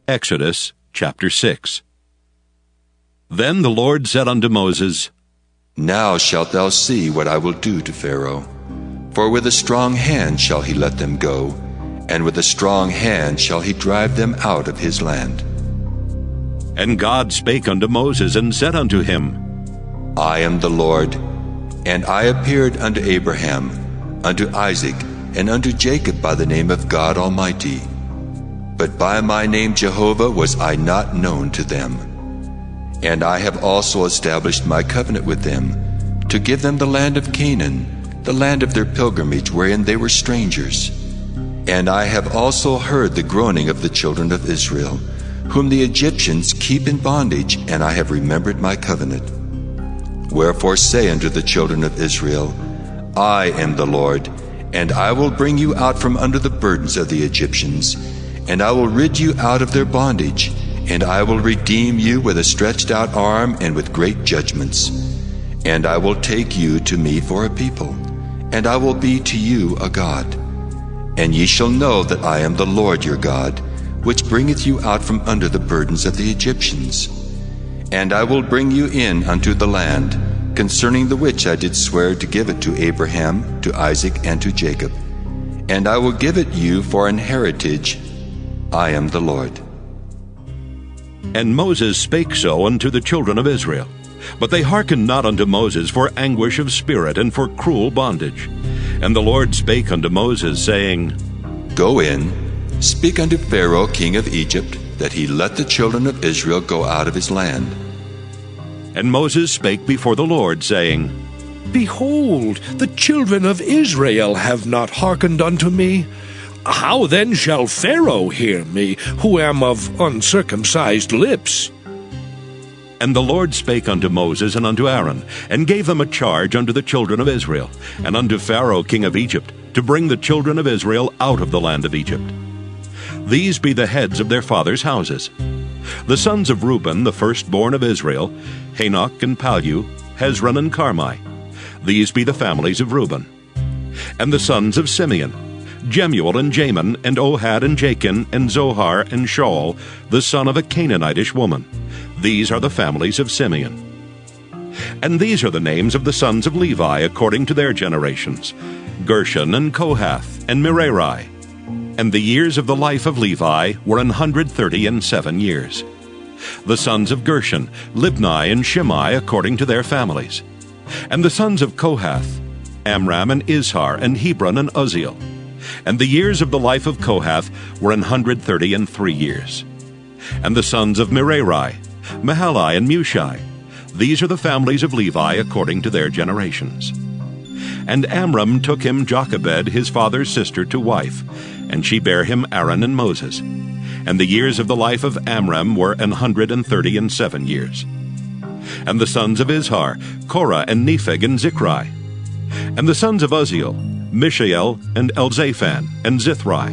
Exodus chapter 6. Then the Lord said unto Moses, Now shalt thou see what I will do to Pharaoh. For with a strong hand shall he let them go, and with a strong hand shall he drive them out of his land. And God spake unto Moses, and said unto him, I am the Lord, and I appeared unto Abraham, unto Isaac, and unto Jacob by the name of God Almighty. But by my name Jehovah was I not known to them. And I have also established my covenant with them, to give them the land of Canaan, the land of their pilgrimage wherein they were strangers. And I have also heard the groaning of the children of Israel, whom the Egyptians keep in bondage, and I have remembered my covenant. Wherefore say unto the children of Israel, I am the Lord, and I will bring you out from under the burdens of the Egyptians, and I will rid you out of their bondage, and I will redeem you with a stretched out arm and with great judgments. And I will take you to me for a people, and I will be to you a God. And ye shall know that I am the Lord your God, which bringeth you out from under the burdens of the Egyptians. And I will bring you in unto the land, concerning the which I did swear to give it to Abraham, to Isaac, and to Jacob. And I will give it you for an heritage. I am the Lord. And Moses spake so unto the children of Israel. But they hearkened not unto Moses for anguish of spirit and for cruel bondage. And the Lord spake unto Moses, saying, Go in, speak unto Pharaoh king of Egypt, that he let the children of Israel go out of his land. And Moses spake before the Lord, saying, Behold, the children of Israel have not hearkened unto me. How then shall Pharaoh hear me, who am of uncircumcised lips? And the Lord spake unto Moses and unto Aaron, and gave them a charge unto the children of Israel, and unto Pharaoh king of Egypt, to bring the children of Israel out of the land of Egypt. These be the heads of their fathers' houses. The sons of Reuben, the firstborn of Israel, Hanok and Pallu, Hezron and Carmi. These be the families of Reuben. And the sons of Simeon, Jemuel and Jamin, and Ohad and Jachin, and Zohar and Shaul, the son of a Canaanitish woman. These are the families of Simeon. And these are the names of the sons of Levi according to their generations, Gershon and Kohath and Merari. And the years of the life of Levi were 137 years. The sons of Gershon, Libni and Shimei according to their families. And the sons of Kohath, Amram and Izhar and Hebron and Uzziel. And the years of the life of Kohath were 133 years. And the sons of Merari, Mahali and Mushi. These are the families of Levi according to their generations. And Amram took him Jochebed his father's sister to wife, and she bare him Aaron and Moses. And the years of the life of Amram were 137 years. And the sons of Izhar, Korah and Nepheg and Zichri. And the sons of Uzziel, Mishael and Elzaphan and Zithri.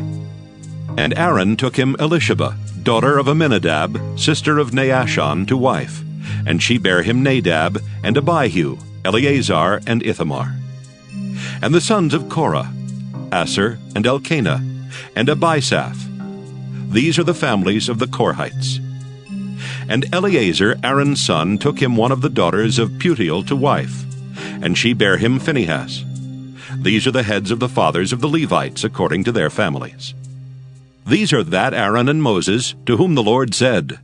And Aaron took him Elisheba, daughter of Aminadab, sister of Naashon, to wife, and she bare him Nadab and Abihu, Eleazar and Ithamar. And the sons of Korah, Asher and Elkanah, and Abisaph. These are the families of the Korhites. And Eleazar, Aaron's son, took him one of the daughters of Putiel to wife, and she bare him Phinehas. These are the heads of the fathers of the Levites according to their families. These are that Aaron and Moses, to whom the Lord said,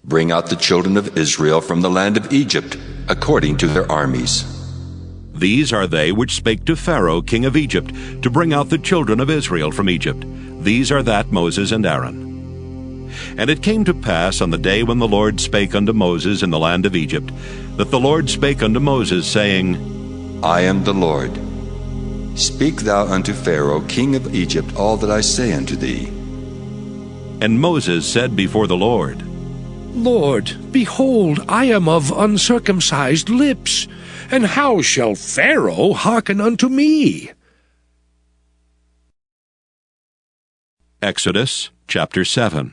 Bring out the children of Israel from the land of Egypt, according to their armies. These are they which spake to Pharaoh king of Egypt, to bring out the children of Israel from Egypt. These are that Moses and Aaron. And it came to pass on the day when the Lord spake unto Moses in the land of Egypt, that the Lord spake unto Moses, saying, I am the Lord. Speak thou unto Pharaoh king of Egypt all that I say unto thee. And Moses said before the Lord, Lord, behold, I am of uncircumcised lips, and how shall Pharaoh hearken unto me? Exodus chapter 7.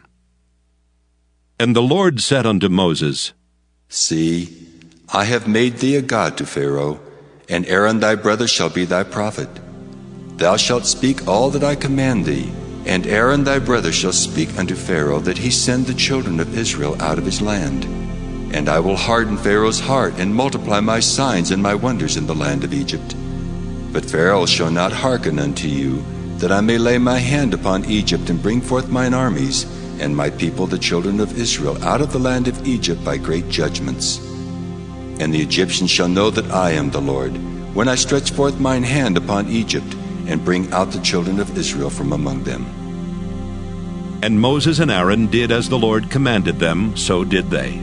And the Lord said unto Moses, See, I have made thee a god to Pharaoh, and Aaron thy brother shall be thy prophet. Thou shalt speak all that I command thee, And Aaron thy brother shall speak unto Pharaoh, that he send the children of Israel out of his land. And I will harden Pharaoh's heart, and multiply my signs and my wonders in the land of Egypt. But Pharaoh shall not hearken unto you, that I may lay my hand upon Egypt, and bring forth mine armies, and my people the children of Israel out of the land of Egypt by great judgments. And the Egyptians shall know that I am the Lord, when I stretch forth mine hand upon Egypt, and bring out the children of Israel from among them. And Moses and Aaron did as the Lord commanded them, so did they.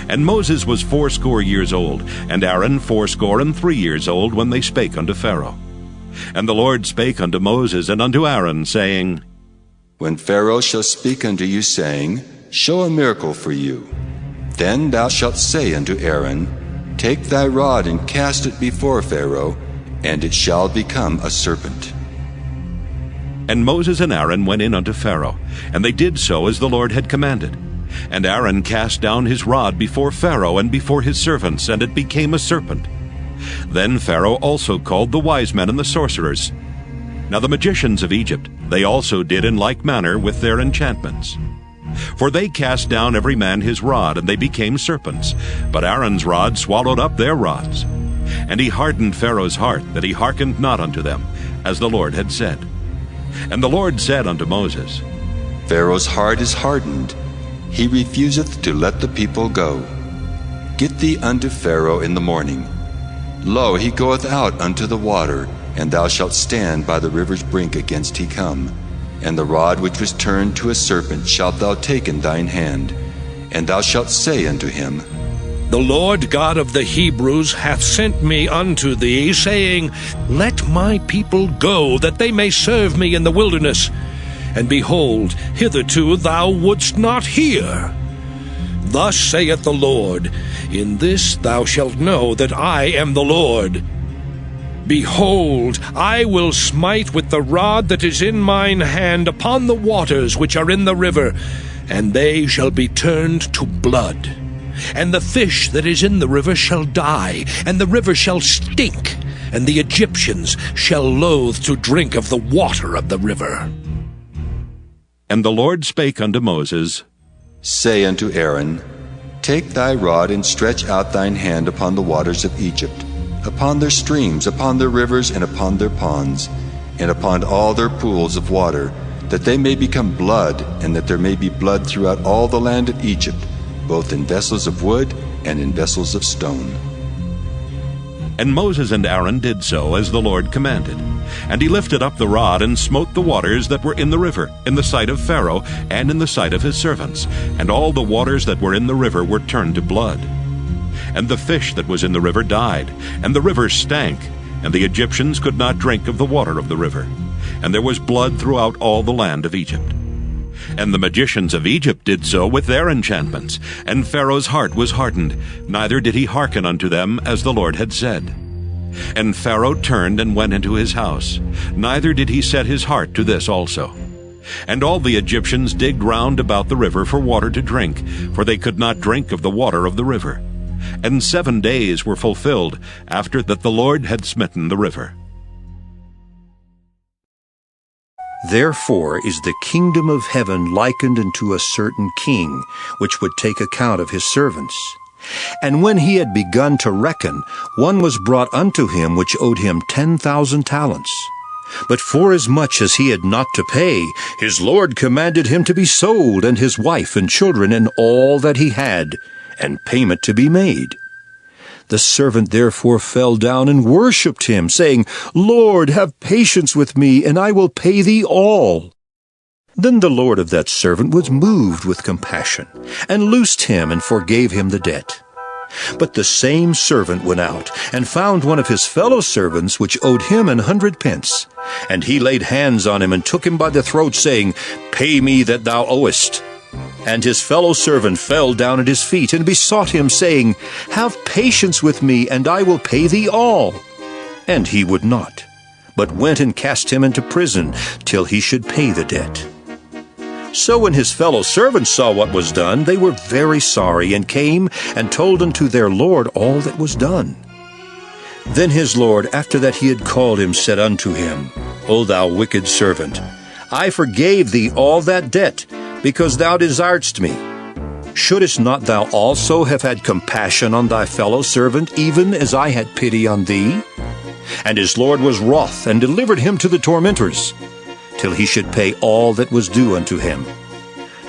And Moses was 80 years old, and Aaron 83 years old, when they spake unto Pharaoh. And the Lord spake unto Moses and unto Aaron, saying, When Pharaoh shall speak unto you, saying, Show a miracle for you, then thou shalt say unto Aaron, Take thy rod and cast it before Pharaoh, and it shall become a serpent. And Moses and Aaron went in unto Pharaoh, and they did so as the Lord had commanded. And Aaron cast down his rod before Pharaoh and before his servants, and it became a serpent. Then Pharaoh also called the wise men and the sorcerers. Now the magicians of Egypt, they also did in like manner with their enchantments. For they cast down every man his rod, and they became serpents. But Aaron's rod swallowed up their rods. And he hardened Pharaoh's heart, that he hearkened not unto them, as the Lord had said. And the Lord said unto Moses, Pharaoh's heart is hardened, he refuseth to let the people go. Get thee unto Pharaoh in the morning. Lo, he goeth out unto the water, and thou shalt stand by the river's brink against he come. And the rod which was turned to a serpent shalt thou take in thine hand, and thou shalt say unto him, The Lord God of the Hebrews hath sent me unto thee, saying, Let my people go, that they may serve me in the wilderness. And behold, hitherto thou wouldst not hear. Thus saith the Lord, In this thou shalt know that I am the Lord. Behold, I will smite with the rod that is in mine hand upon the waters which are in the river, and they shall be turned to blood. And the fish that is in the river shall die, and the river shall stink, and the Egyptians shall loathe to drink of the water of the river. And the Lord spake unto Moses, Say unto Aaron, Take thy rod and stretch out thine hand upon the waters of Egypt, upon their streams, upon their rivers, and upon their ponds, and upon all their pools of water, that they may become blood, and that there may be blood throughout all the land of Egypt, both in vessels of wood and in vessels of stone. And Moses and Aaron did so as the Lord commanded. And he lifted up the rod, and smote the waters that were in the river, in the sight of Pharaoh, and in the sight of his servants. And all the waters that were in the river were turned to blood. And the fish that was in the river died, and the river stank, and the Egyptians could not drink of the water of the river. And there was blood throughout all the land of Egypt. And the magicians of Egypt did so with their enchantments, and Pharaoh's heart was hardened, neither did he hearken unto them, as the Lord had said. And Pharaoh turned and went into his house, neither did he set his heart to this also. And all the Egyptians digged round about the river for water to drink, for they could not drink of the water of the river. And 7 days were fulfilled after that the Lord had smitten the river. Therefore is the kingdom of heaven likened unto a certain king, which would take account of his servants. And when he had begun to reckon, one was brought unto him which owed him 10,000 talents. But forasmuch as he had not to pay, his Lord commanded him to be sold, and his wife and children, and all that he had, and payment to be made. The servant therefore fell down and worshipped him, saying, Lord, have patience with me, and I will pay thee all. Then the Lord of that servant was moved with compassion, and loosed him, and forgave him the debt. But the same servant went out, and found one of his fellow servants, which owed him 100 pence. And he laid hands on him, and took him by the throat, saying, Pay me that thou owest. And his fellow servant fell down at his feet, and besought him, saying, Have patience with me, and I will pay thee all. And he would not, but went and cast him into prison, till he should pay the debt. So when his fellow servants saw what was done, they were very sorry, and came and told unto their Lord all that was done. Then his Lord, after that he had called him, said unto him, O thou wicked servant, I forgave thee all that debt, because thou desiredst me. Shouldest not thou also have had compassion on thy fellow servant, even as I had pity on thee? And his Lord was wroth, and delivered him to the tormentors, till he should pay all that was due unto him.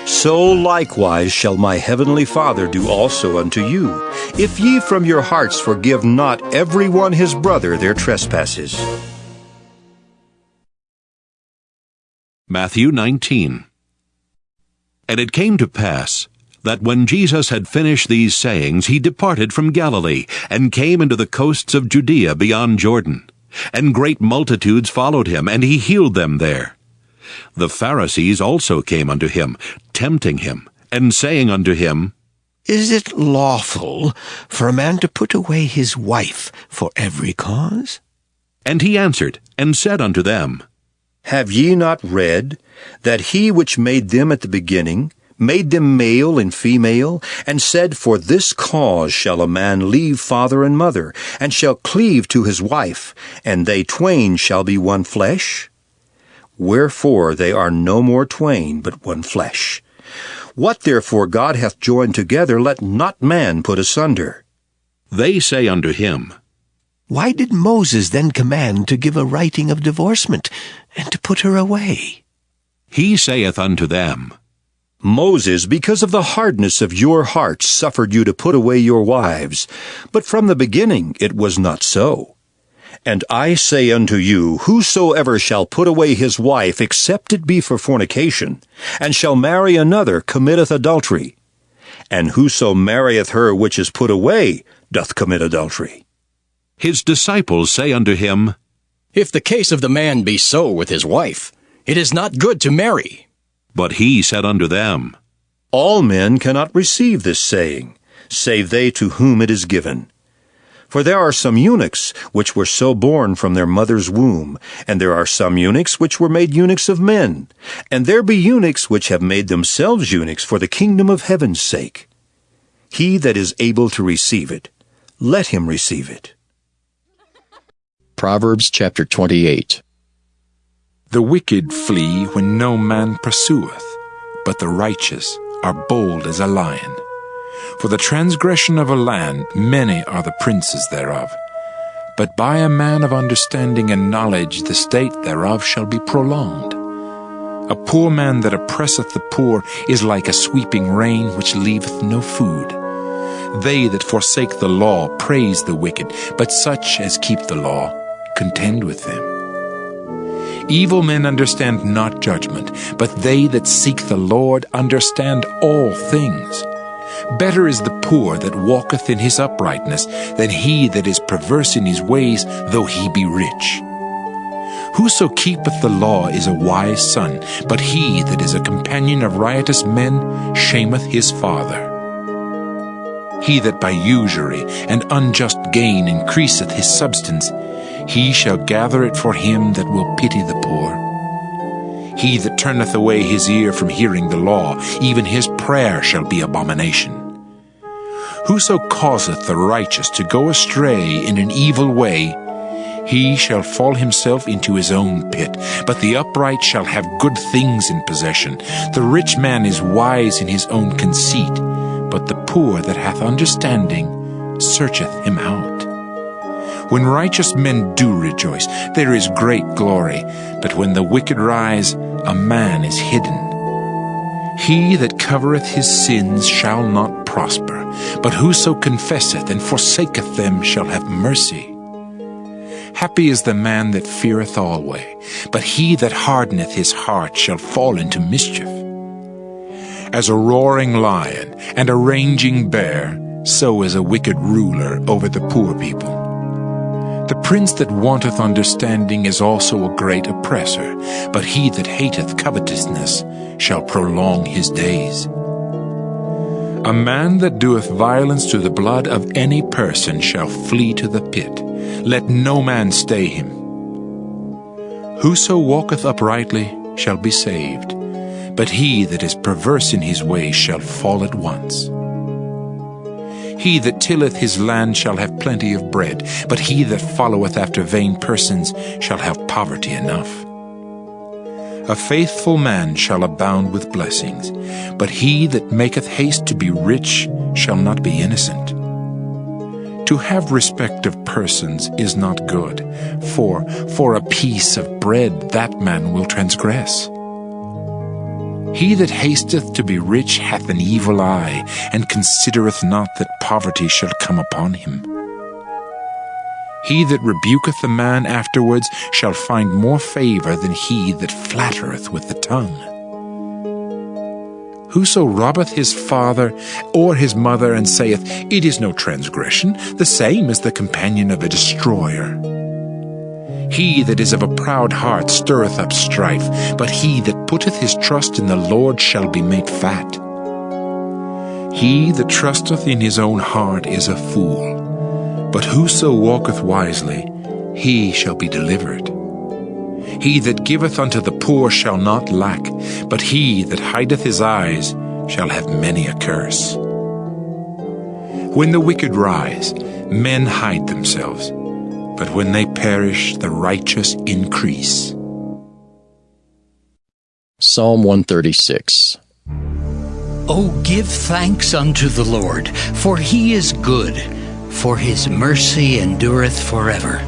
So likewise shall my heavenly Father do also unto you, if ye from your hearts forgive not every one his brother their trespasses. Matthew 19. And it came to pass, that when Jesus had finished these sayings, he departed from Galilee, and came into the coasts of Judea beyond Jordan. And great multitudes followed him, and he healed them there. The Pharisees also came unto him, tempting him, and saying unto him, Is it lawful for a man to put away his wife for every cause? And he answered, and said unto them, Have ye not read that he which made them at the beginning made them male and female, and said, For this cause shall a man leave father and mother, and shall cleave to his wife, and they twain shall be one flesh? Wherefore they are no more twain, but one flesh. What therefore God hath joined together, let not man put asunder. They say unto him, Why did Moses then command to give a writing of divorcement, and to put her away? He saith unto them, Moses, because of the hardness of your hearts, suffered you to put away your wives, but from the beginning it was not so. And I say unto you, whosoever shall put away his wife, except it be for fornication, and shall marry another, committeth adultery. And whoso marrieth her which is put away, doth commit adultery. His disciples say unto him, If the case of the man be so with his wife, it is not good to marry. But he said unto them, All men cannot receive this saying, save they to whom it is given. For there are some eunuchs which were so born from their mother's womb, and there are some eunuchs which were made eunuchs of men, and there be eunuchs which have made themselves eunuchs for the kingdom of heaven's sake. He that is able to receive it, let him receive it. Proverbs chapter 28. The wicked flee when no man pursueth, but the righteous are bold as a lion. For the transgression of a land many are the princes thereof. But by a man of understanding and knowledge the state thereof shall be prolonged. A poor man that oppresseth the poor is like a sweeping rain which leaveth no food. They that forsake the law praise the wicked, but such as keep the law contend with them. Evil men understand not judgment, but they that seek the Lord understand all things. Better is the poor that walketh in his uprightness than he that is perverse in his ways, though he be rich. Whoso keepeth the law is a wise son, but he that is a companion of riotous men shameth his father. He that by usury and unjust gain increaseth his substance, he shall gather it for him that will pity the poor. He that turneth away his ear from hearing the law, even his prayer shall be abomination. Whoso causeth the righteous to go astray in an evil way, he shall fall himself into his own pit. But the upright shall have good things in possession. The rich man is wise in his own conceit, but the poor that hath understanding searcheth him out. When righteous men do rejoice, there is great glory, but when the wicked rise, a man is hidden. He that covereth his sins shall not prosper, but whoso confesseth and forsaketh them shall have mercy. Happy is the man that feareth alway, but he that hardeneth his heart shall fall into mischief. As a roaring lion and a raging bear, so is a wicked ruler over the poor people. The prince that wanteth understanding is also a great oppressor, but he that hateth covetousness shall prolong his days. A man that doeth violence to the blood of any person shall flee to the pit. Let no man stay him. Whoso walketh uprightly shall be saved, but he that is perverse in his ways shall fall at once. He that tilleth his land shall have plenty of bread, but he that followeth after vain persons shall have poverty enough. A faithful man shall abound with blessings, but he that maketh haste to be rich shall not be innocent. To have respect of persons is not good, for a piece of bread that man will transgress. He that hasteth to be rich hath an evil eye, and considereth not that poverty shall come upon him. He that rebuketh a man afterwards shall find more favor than he that flattereth with the tongue. Whoso robbeth his father or his mother, and saith, It is no transgression, the same is the companion of a destroyer. He that is of a proud heart stirreth up strife, but he that putteth his trust in the Lord shall be made fat. He that trusteth in his own heart is a fool, but whoso walketh wisely, he shall be delivered. He that giveth unto the poor shall not lack, but he that hideth his eyes shall have many a curse. When the wicked rise, men hide themselves, but when they perish, the righteous increase. Psalm 136. O give thanks unto the Lord, for he is good, for his mercy endureth forever.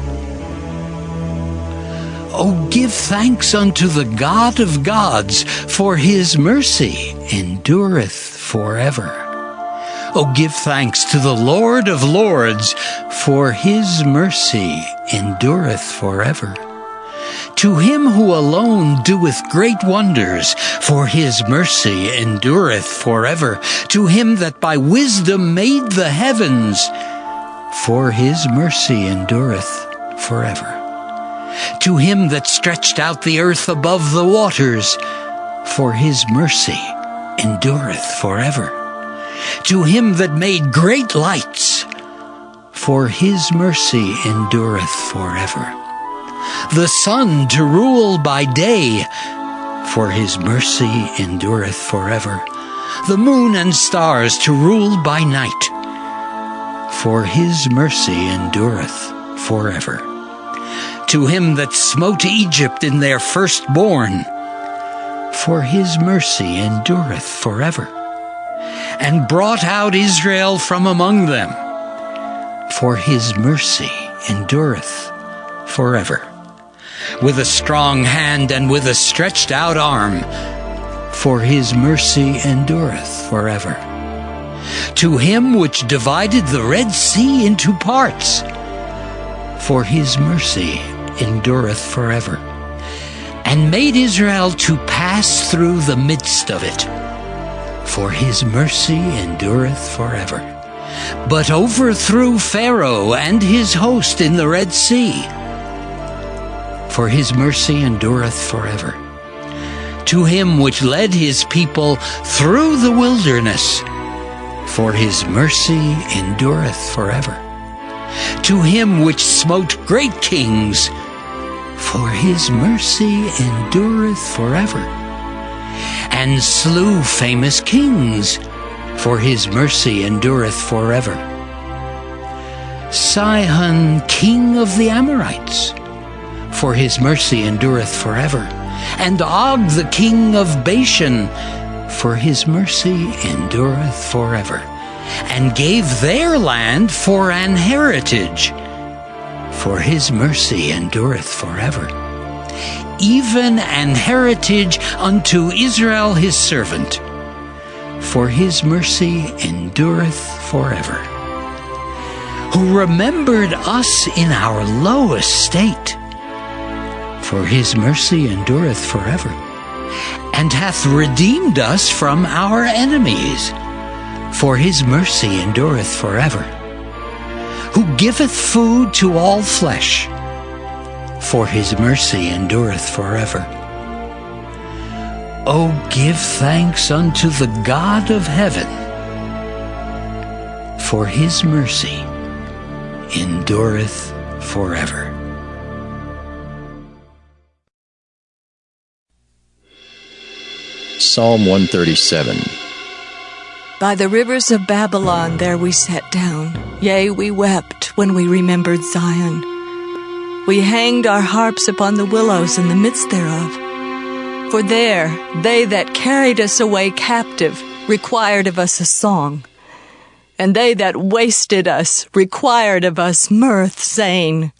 O give thanks unto the God of gods, for his mercy endureth forever. O give thanks to the Lord of lords, for his mercy endureth forever. To him who alone doeth great wonders, for his mercy endureth forever. To him that by wisdom made the heavens, for his mercy endureth forever. To him that stretched out the earth above the waters, for his mercy endureth forever. To him that made great lights, for his mercy endureth forever. The sun to rule by day, for his mercy endureth forever. The moon and stars to rule by night, for his mercy endureth forever. To him that smote Egypt in their firstborn, for his mercy endureth forever. And brought out Israel from among them, for his mercy endureth forever. With a strong hand and with a stretched out arm, for his mercy endureth forever. To him which divided the Red Sea into parts, for his mercy endureth forever, and made Israel to pass through the midst of it, for his mercy endureth forever, but overthrew Pharaoh and his host in the Red Sea, for his mercy endureth forever. To him which led his people through the wilderness, for his mercy endureth forever. To him which smote great kings, for his mercy endureth forever. And slew famous kings, for his mercy endureth forever. Sihon, king of the Amorites, for his mercy endureth forever. And Og, the king of Bashan, for his mercy endureth forever. And gave their land for an heritage, for his mercy endureth forever. Even an heritage unto Israel his servant, for his mercy endureth forever. Who remembered us in our low estate, for his mercy endureth forever. And hath redeemed us from our enemies, for his mercy endureth forever. Who giveth food to all flesh, for his mercy endureth forever. O give thanks unto the God of heaven, for his mercy endureth forever. Psalm 137. By the rivers of Babylon there we sat down. Yea, we wept when we remembered Zion. We hanged our harps upon the willows in the midst thereof. For there they that carried us away captive required of us a song, and they that wasted us required of us mirth, saying,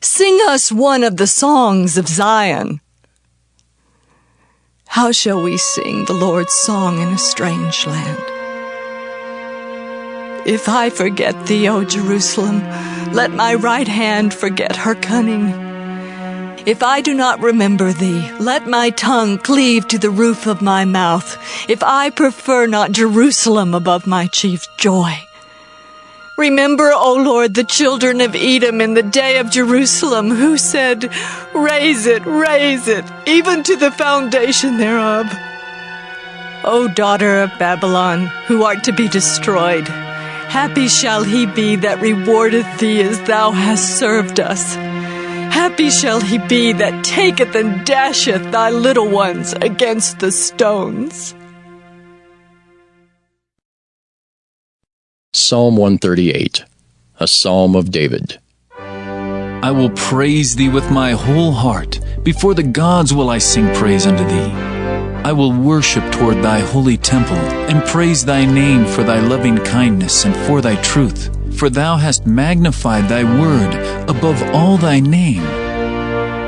Sing us one of the songs of Zion. How shall we sing the Lord's song in a strange land? If I forget thee, O Jerusalem, let my right hand forget her cunning. If I do not remember thee, let my tongue cleave to the roof of my mouth, if I prefer not Jerusalem above my chief joy. Remember, O Lord, the children of Edom in the day of Jerusalem, who said, Raise it, even to the foundation thereof. O daughter of Babylon, who art to be destroyed, happy shall he be that rewardeth thee as thou hast served us. Happy shall he be that taketh and dasheth thy little ones against the stones. Psalm 138, a psalm of David. I will praise thee with my whole heart. Before the gods will I sing praise unto thee. I will worship toward thy holy temple, and praise thy name for thy loving kindness and for thy truth. For thou hast magnified thy word above all thy name.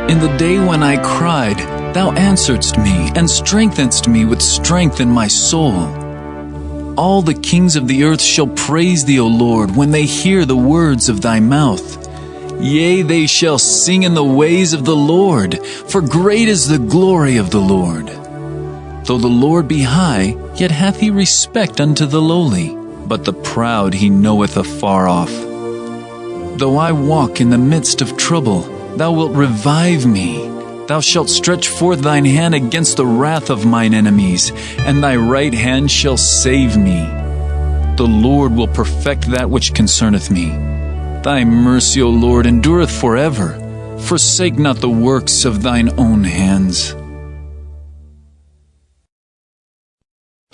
In the day when I cried, thou answeredst me, and strengthenedst me with strength in my soul. All the kings of the earth shall praise thee, O Lord, when they hear the words of thy mouth. Yea, they shall sing in the ways of the Lord, for great is the glory of the Lord. Though the Lord be high, yet hath he respect unto the lowly, but the proud he knoweth afar off. Though I walk in the midst of trouble, thou wilt revive me. Thou shalt stretch forth thine hand against the wrath of mine enemies, and thy right hand shall save me. The Lord will perfect that which concerneth me. Thy mercy, O Lord, endureth forever. Forsake not the works of thine own hands.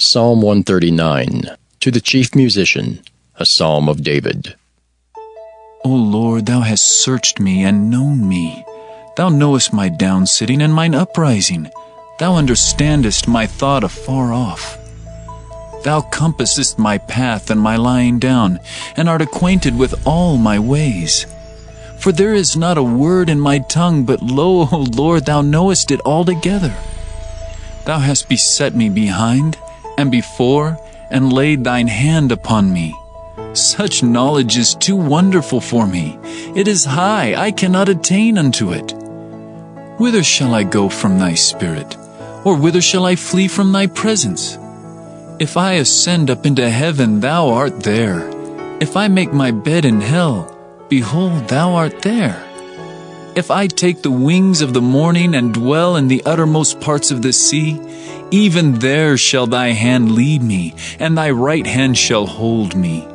Psalm 139, to the chief musician, a psalm of David. O Lord, thou hast searched me and known me. Thou knowest my downsitting and mine uprising. Thou understandest my thought afar off. Thou compassest my path and my lying down, and art acquainted with all my ways. For there is not a word in my tongue, but lo, O Lord, thou knowest it altogether. Thou hast beset me behind and before, and laid thine hand upon me. Such knowledge is too wonderful for me. It is high, I cannot attain unto it. Whither shall I go from thy spirit? Or whither shall I flee from thy presence? If I ascend up into heaven, thou art there. If I make my bed in hell, behold, thou art there. If I take the wings of the morning and dwell in the uttermost parts of the sea, even there shall thy hand lead me, and thy right hand shall hold me.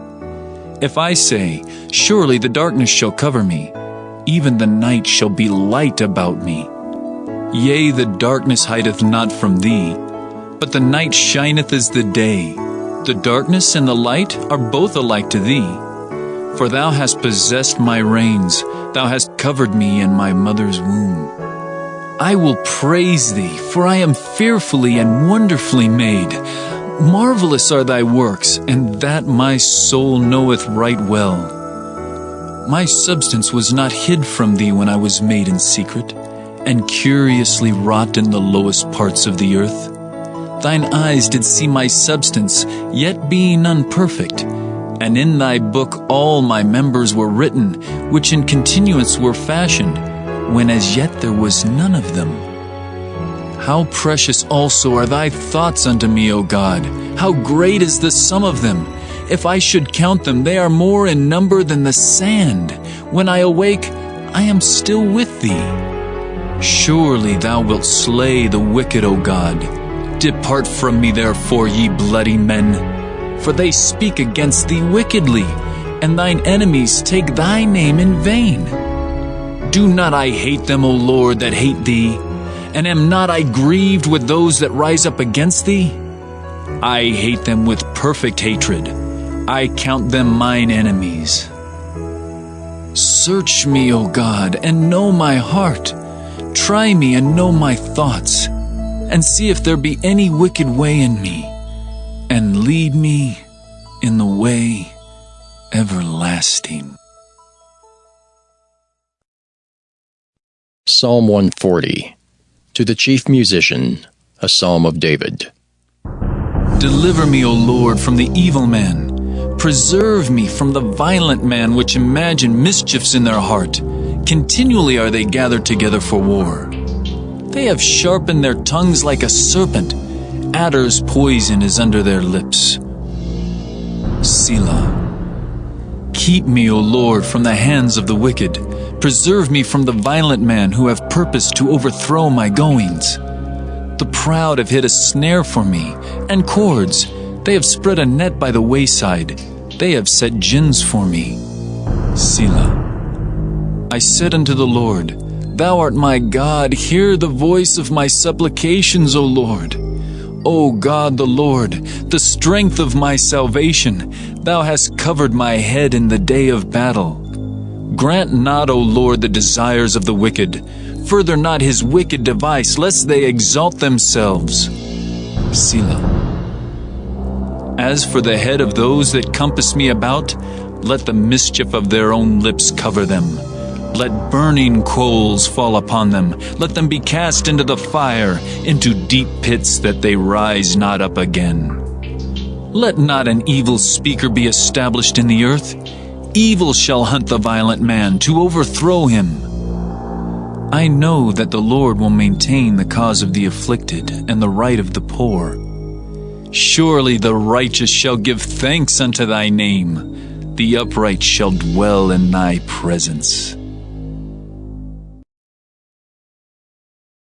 If I say, Surely the darkness shall cover me, even the night shall be light about me. Yea, the darkness hideth not from thee, but the night shineth as the day. The darkness and the light are both alike to thee. For thou hast possessed my reins, thou hast covered me in my mother's womb. I will praise thee, for I am fearfully and wonderfully made. Marvelous are thy works, and that my soul knoweth right well. My substance was not hid from thee when I was made in secret, and curiously wrought in the lowest parts of the earth. Thine eyes did see my substance, yet being unperfect. And in thy book all my members were written, which in continuance were fashioned, when as yet there was none of them. How precious also are thy thoughts unto me, O God! How great is the sum of them! If I should count them, they are more in number than the sand. When I awake, I am still with thee. Surely thou wilt slay the wicked, O God. Depart from me, therefore, ye bloody men. For they speak against thee wickedly, and thine enemies take thy name in vain. Do not I hate them, O Lord, that hate thee? And am not I grieved with those that rise up against thee? I hate them with perfect hatred. I count them mine enemies. Search me, O God, and know my heart. Try me and know my thoughts. and see if there be any wicked way in me, and lead me in the way everlasting. Psalm 140. To the chief musician, a psalm of David. Deliver me, O Lord, from the evil man. Preserve me from the violent man which imagine mischiefs in their heart. Continually are they gathered together for war. They have sharpened their tongues like a serpent. Adder's poison is under their lips. Selah. Keep me, O Lord, from the hands of the wicked. Preserve me from the violent man who have purposed to overthrow my goings. The proud have hid a snare for me, and cords. They have spread a net by the wayside. They have set gins for me. Selah. I said unto the Lord, Thou art my God, hear the voice of my supplications, O Lord. O God the Lord, the strength of my salvation, Thou hast covered my head in the day of battle. Grant not, O Lord, the desires of the wicked. Further not his wicked device, lest they exalt themselves. Selah. As for the head of those that compass me about, let the mischief of their own lips cover them. Let burning coals fall upon them. Let them be cast into the fire, into deep pits, that they rise not up again. Let not an evil speaker be established in the earth. Evil shall hunt the violent man, to overthrow him. I know that the Lord will maintain the cause of the afflicted, and the right of the poor. Surely the righteous shall give thanks unto thy name. The upright shall dwell in thy presence.